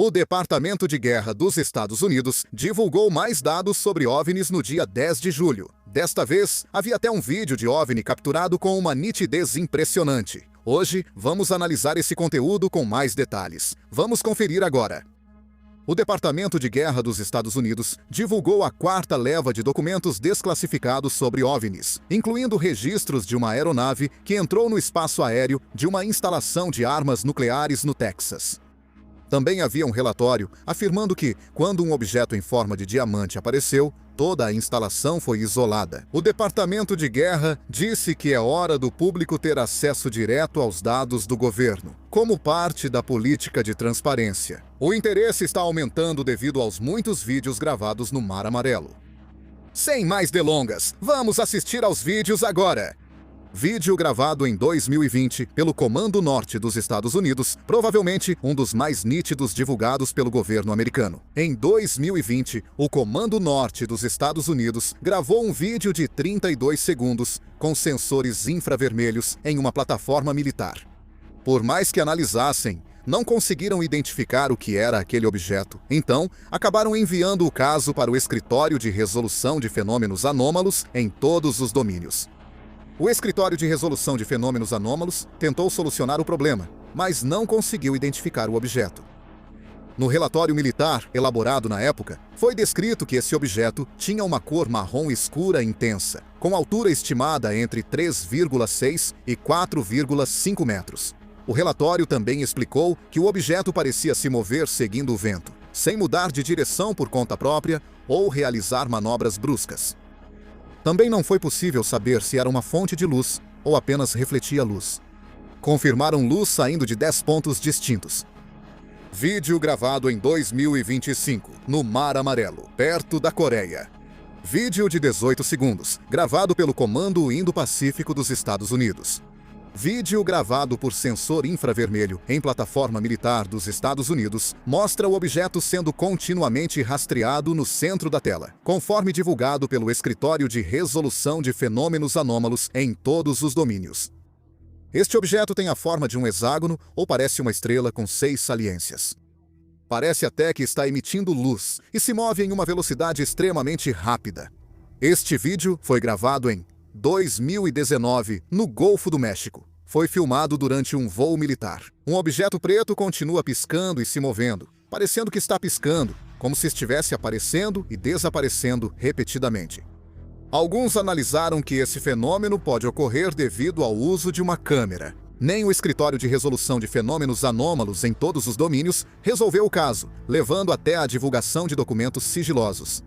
O Departamento de Guerra dos Estados Unidos divulgou mais dados sobre OVNIs no dia 10 de julho. Desta vez, havia até um vídeo de OVNI capturado com uma nitidez impressionante. Hoje, vamos analisar esse conteúdo com mais detalhes. Vamos conferir agora. O Departamento de Guerra dos Estados Unidos divulgou a quarta leva de documentos desclassificados sobre OVNIs, incluindo registros de uma aeronave que entrou no espaço aéreo de uma instalação de armas nucleares no Texas. Também havia um relatório afirmando que, quando um objeto em forma de diamante apareceu, toda a instalação foi isolada. O Departamento de Guerra disse que é hora do público ter acesso direto aos dados do governo, como parte da política de transparência. O interesse está aumentando devido aos muitos vídeos gravados no Mar Amarelo. Sem mais delongas, vamos assistir aos vídeos agora! Vídeo gravado em 2020 pelo Comando Norte dos Estados Unidos, provavelmente um dos mais nítidos divulgados pelo governo americano. Em 2020, o Comando Norte dos Estados Unidos gravou um vídeo de 32 segundos com sensores infravermelhos em uma plataforma militar. Por mais que analisassem, não conseguiram identificar o que era aquele objeto. Então, acabaram enviando o caso para o Escritório de Resolução de Fenômenos Anômalos em todos os domínios. O Escritório de Resolução de Fenômenos Anômalos tentou solucionar o problema, mas não conseguiu identificar o objeto. No relatório militar, elaborado na época, foi descrito que esse objeto tinha uma cor marrom escura intensa, com altura estimada entre 3,6 e 4,5 metros. O relatório também explicou que o objeto parecia se mover seguindo o vento, sem mudar de direção por conta própria ou realizar manobras bruscas. Também não foi possível saber se era uma fonte de luz ou apenas refletia luz. Confirmaram luz saindo de 10 pontos distintos. Vídeo gravado em 2025, no Mar Amarelo, perto da Coreia. Vídeo de 18 segundos, gravado pelo Comando Indo-Pacífico dos Estados Unidos. Vídeo gravado por sensor infravermelho em plataforma militar dos Estados Unidos mostra o objeto sendo continuamente rastreado no centro da tela, conforme divulgado pelo Escritório de Resolução de Fenômenos Anômalos em todos os domínios. Este objeto tem a forma de um hexágono ou parece uma estrela com 6 saliências. Parece até que está emitindo luz e se move em uma velocidade extremamente rápida. Este vídeo foi gravado em 2019, no Golfo do México. Foi filmado durante um voo militar. Um objeto preto continua piscando e se movendo, parecendo que está piscando, como se estivesse aparecendo e desaparecendo repetidamente. Alguns analisaram que esse fenômeno pode ocorrer devido ao uso de uma câmera. Nem o Escritório de Resolução de Fenômenos Anômalos em todos os domínios resolveu o caso, levando até a divulgação de documentos sigilosos.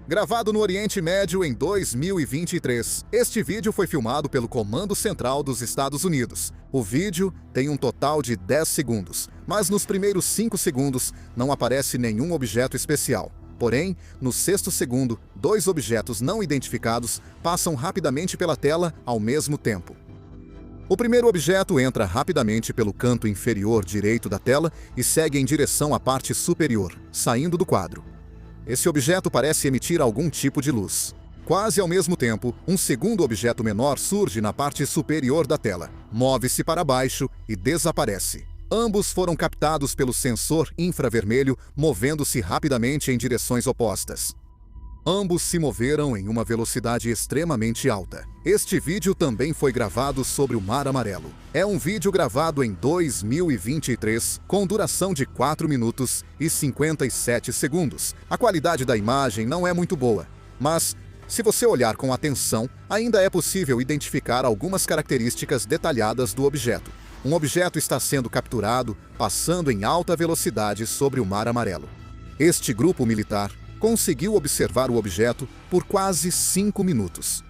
Gravado no Oriente Médio em 2023, este vídeo foi filmado pelo Comando Central dos Estados Unidos. O vídeo tem um total de 10 segundos, mas nos primeiros 5 segundos não aparece nenhum objeto especial. Porém, no 6º segundo, 2 objetos não identificados passam rapidamente pela tela ao mesmo tempo. O primeiro objeto entra rapidamente pelo canto inferior direito da tela e segue em direção à parte superior, saindo do quadro. Esse objeto parece emitir algum tipo de luz. Quase ao mesmo tempo, um segundo objeto menor surge na parte superior da tela, move-se para baixo e desaparece. Ambos foram captados pelo sensor infravermelho, movendo-se rapidamente em direções opostas. Ambos se moveram em uma velocidade extremamente alta. Este vídeo também foi gravado sobre o Mar Amarelo. É um vídeo gravado em 2023, com duração de 4 minutos e 57 segundos. A qualidade da imagem não é muito boa, mas, se você olhar com atenção, ainda é possível identificar algumas características detalhadas do objeto. Um objeto está sendo capturado, passando em alta velocidade sobre o Mar Amarelo. Este grupo militar conseguiu observar o objeto por quase 5 minutos.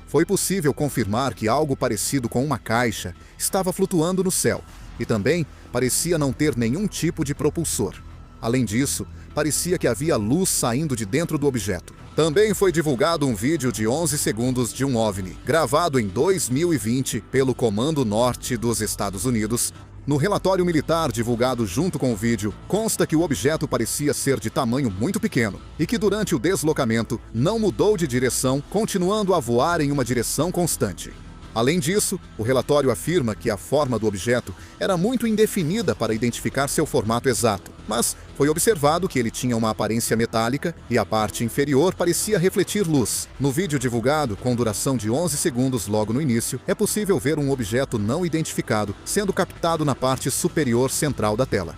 Foi possível confirmar que algo parecido com uma caixa estava flutuando no céu e também parecia não ter nenhum tipo de propulsor. Além disso, parecia que havia luz saindo de dentro do objeto. Também foi divulgado um vídeo de 11 segundos de um OVNI, gravado em 2020 pelo Comando Norte dos Estados Unidos. No relatório militar divulgado junto com o vídeo, consta que o objeto parecia ser de tamanho muito pequeno e que durante o deslocamento não mudou de direção, continuando a voar em uma direção constante. Além disso, o relatório afirma que a forma do objeto era muito indefinida para identificar seu formato exato, mas foi observado que ele tinha uma aparência metálica e a parte inferior parecia refletir luz. No vídeo divulgado, com duração de 11 segundos logo no início, é possível ver um objeto não identificado sendo captado na parte superior central da tela.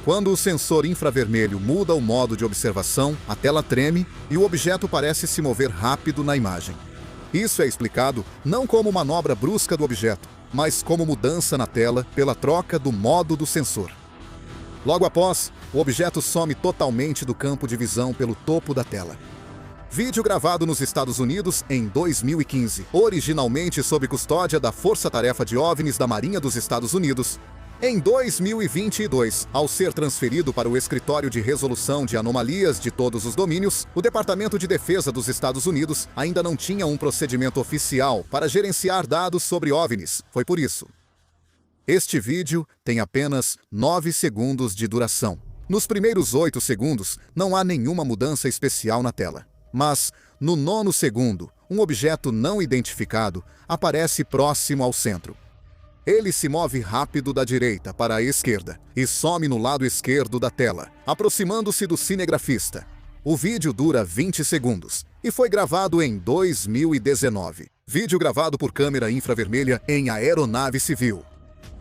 Quando o sensor infravermelho muda o modo de observação, a tela treme e o objeto parece se mover rápido na imagem. Isso é explicado não como manobra brusca do objeto, mas como mudança na tela pela troca do modo do sensor. Logo após, o objeto some totalmente do campo de visão pelo topo da tela. Vídeo gravado nos Estados Unidos em 2015, originalmente sob custódia da Força Tarefa de OVNIs da Marinha dos Estados Unidos. Em 2022, ao ser transferido para o Escritório de Resolução de Anomalias de Todos os Domínios, o Departamento de Defesa dos Estados Unidos ainda não tinha um procedimento oficial para gerenciar dados sobre OVNIs. Foi por isso. Este vídeo tem apenas 9 segundos de duração. Nos primeiros 8 segundos, não há nenhuma mudança especial na tela. Mas, no 9º segundo, um objeto não identificado aparece próximo ao centro. Ele se move rápido da direita para a esquerda e some no lado esquerdo da tela, aproximando-se do cinegrafista. O vídeo dura 20 segundos e foi gravado em 2019. Vídeo gravado por câmera infravermelha em aeronave civil.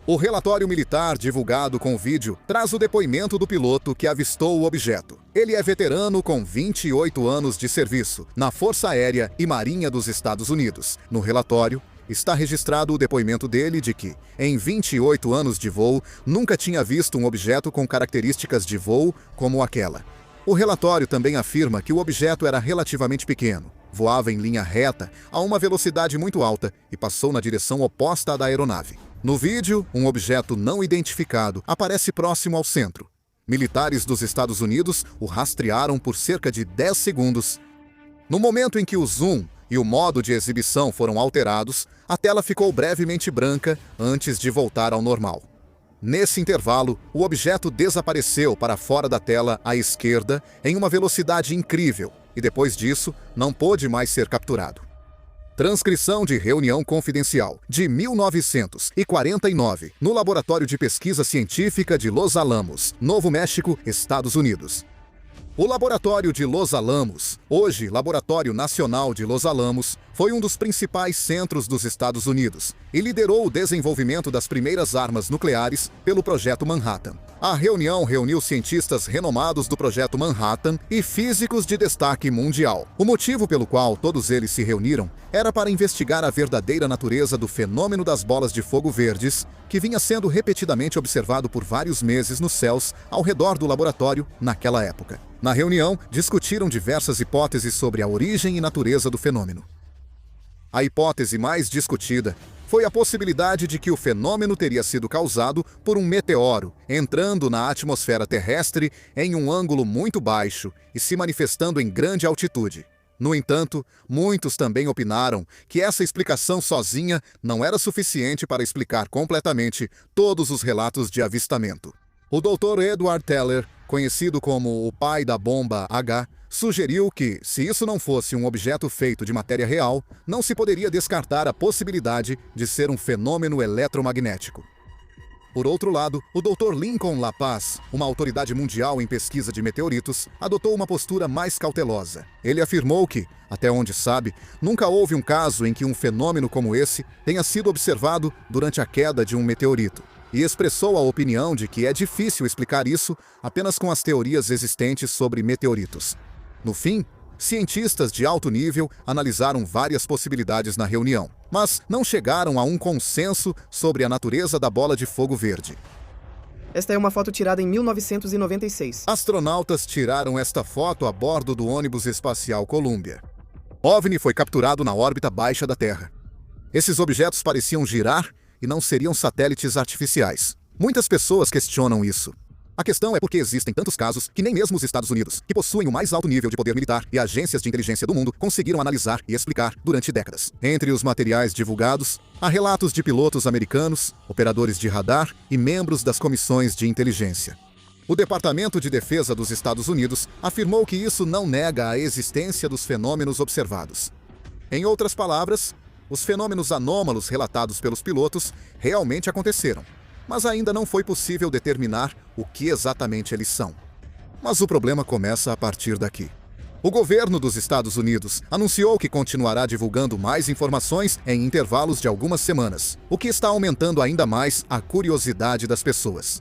O relatório militar divulgado com o vídeo traz o depoimento do piloto que avistou o objeto. Ele é veterano com 28 anos de serviço na Força Aérea e Marinha dos Estados Unidos. No relatório, está registrado o depoimento dele de que, em 28 anos de voo, nunca tinha visto um objeto com características de voo como aquela. O relatório também afirma que o objeto era relativamente pequeno, voava em linha reta a uma velocidade muito alta e passou na direção oposta à da aeronave. No vídeo, um objeto não identificado aparece próximo ao centro. Militares dos Estados Unidos o rastrearam por cerca de 10 segundos. No momento em que o zoom e o modo de exibição foram alterados, a tela ficou brevemente branca antes de voltar ao normal. Nesse intervalo, o objeto desapareceu para fora da tela à esquerda em uma velocidade incrível e depois disso não pôde mais ser capturado. Transcrição de reunião confidencial de 1949, no Laboratório de Pesquisa Científica de Los Alamos, Novo México, Estados Unidos. O Laboratório de Los Alamos, hoje Laboratório Nacional de Los Alamos, foi um dos principais centros dos Estados Unidos e liderou o desenvolvimento das primeiras armas nucleares pelo Projeto Manhattan. A reunião reuniu cientistas renomados do Projeto Manhattan e físicos de destaque mundial. O motivo pelo qual todos eles se reuniram era para investigar a verdadeira natureza do fenômeno das bolas de fogo verdes, que vinha sendo repetidamente observado por vários meses nos céus ao redor do laboratório naquela época. Na reunião, discutiram diversas hipóteses sobre a origem e natureza do fenômeno. A hipótese mais discutida foi a possibilidade de que o fenômeno teria sido causado por um meteoro entrando na atmosfera terrestre em um ângulo muito baixo e se manifestando em grande altitude. No entanto, muitos também opinaram que essa explicação sozinha não era suficiente para explicar completamente todos os relatos de avistamento. O Dr. Edward Teller, conhecido como o pai da bomba H, sugeriu que, se isso não fosse um objeto feito de matéria real, não se poderia descartar a possibilidade de ser um fenômeno eletromagnético. Por outro lado, o Dr. Lincoln LaPaz, uma autoridade mundial em pesquisa de meteoritos, adotou uma postura mais cautelosa. Ele afirmou que, até onde sabe, nunca houve um caso em que um fenômeno como esse tenha sido observado durante a queda de um meteorito, e expressou a opinião de que é difícil explicar isso apenas com as teorias existentes sobre meteoritos. No fim, cientistas de alto nível analisaram várias possibilidades na reunião, mas não chegaram a um consenso sobre a natureza da bola de fogo verde. Esta é uma foto tirada em 1996. Astronautas tiraram esta foto a bordo do ônibus espacial Columbia. OVNI foi capturado na órbita baixa da Terra. Esses objetos pareciam girar e não seriam satélites artificiais. Muitas pessoas questionam isso. A questão é porque existem tantos casos que nem mesmo os Estados Unidos, que possuem o mais alto nível de poder militar, e agências de inteligência do mundo conseguiram analisar e explicar durante décadas. Entre os materiais divulgados, há relatos de pilotos americanos, operadores de radar e membros das comissões de inteligência. O Departamento de Defesa dos Estados Unidos afirmou que isso não nega a existência dos fenômenos observados. Em outras palavras, Os fenômenos anômalos relatados pelos pilotos realmente aconteceram, mas ainda não foi possível determinar o que exatamente eles são. Mas o problema começa a partir daqui. O governo dos Estados Unidos anunciou que continuará divulgando mais informações em intervalos de algumas semanas, o que está aumentando ainda mais a curiosidade das pessoas.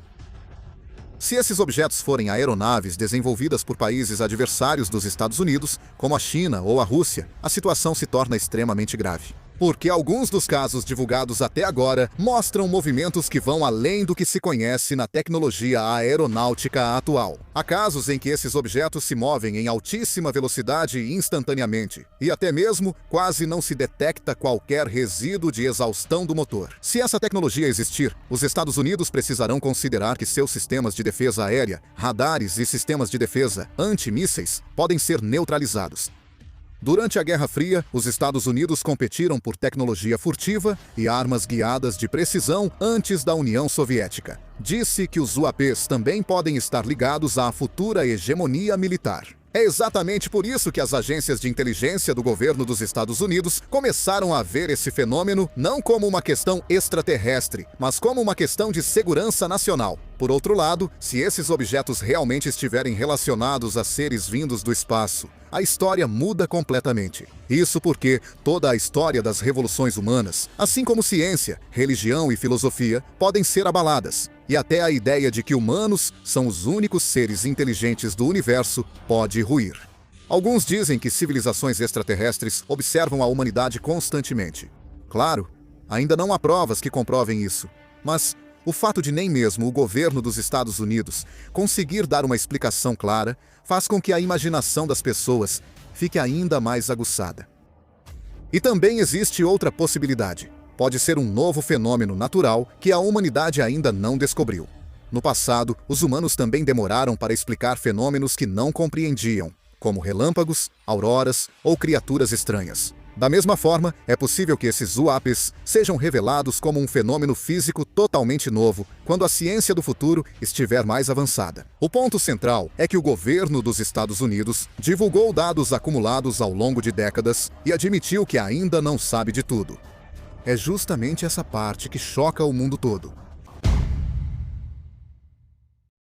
Se esses objetos forem aeronaves desenvolvidas por países adversários dos Estados Unidos, como a China ou a Rússia, a situação se torna extremamente grave. Porque alguns dos casos divulgados até agora mostram movimentos que vão além do que se conhece na tecnologia aeronáutica atual. Há casos em que esses objetos se movem em altíssima velocidade instantaneamente, e até mesmo quase não se detecta qualquer resíduo de exaustão do motor. Se essa tecnologia existir, os Estados Unidos precisarão considerar que seus sistemas de defesa aérea, radares e sistemas de defesa antimísseis podem ser neutralizados. Durante a Guerra Fria, os Estados Unidos competiram por tecnologia furtiva e armas guiadas de precisão antes da União Soviética. Disse que os UAPs também podem estar ligados à futura hegemonia militar. É exatamente por isso que as agências de inteligência do governo dos Estados Unidos começaram a ver esse fenômeno não como uma questão extraterrestre, mas como uma questão de segurança nacional. Por outro lado, se esses objetos realmente estiverem relacionados a seres vindos do espaço, a história muda completamente. Isso porque toda a história das revoluções humanas, assim como ciência, religião e filosofia, podem ser abaladas. E até a ideia de que humanos são os únicos seres inteligentes do universo pode ruir. Alguns dizem que civilizações extraterrestres observam a humanidade constantemente. Claro, ainda não há provas que comprovem isso, mas o fato de nem mesmo o governo dos Estados Unidos conseguir dar uma explicação clara faz com que a imaginação das pessoas fique ainda mais aguçada. E também existe outra possibilidade. Pode ser um novo fenômeno natural que a humanidade ainda não descobriu. No passado, os humanos também demoraram para explicar fenômenos que não compreendiam, como relâmpagos, auroras ou criaturas estranhas. Da mesma forma, é possível que esses UAPs sejam revelados como um fenômeno físico totalmente novo, quando a ciência do futuro estiver mais avançada. O ponto central é que o governo dos Estados Unidos divulgou dados acumulados ao longo de décadas e admitiu que ainda não sabe de tudo. É justamente essa parte que choca o mundo todo.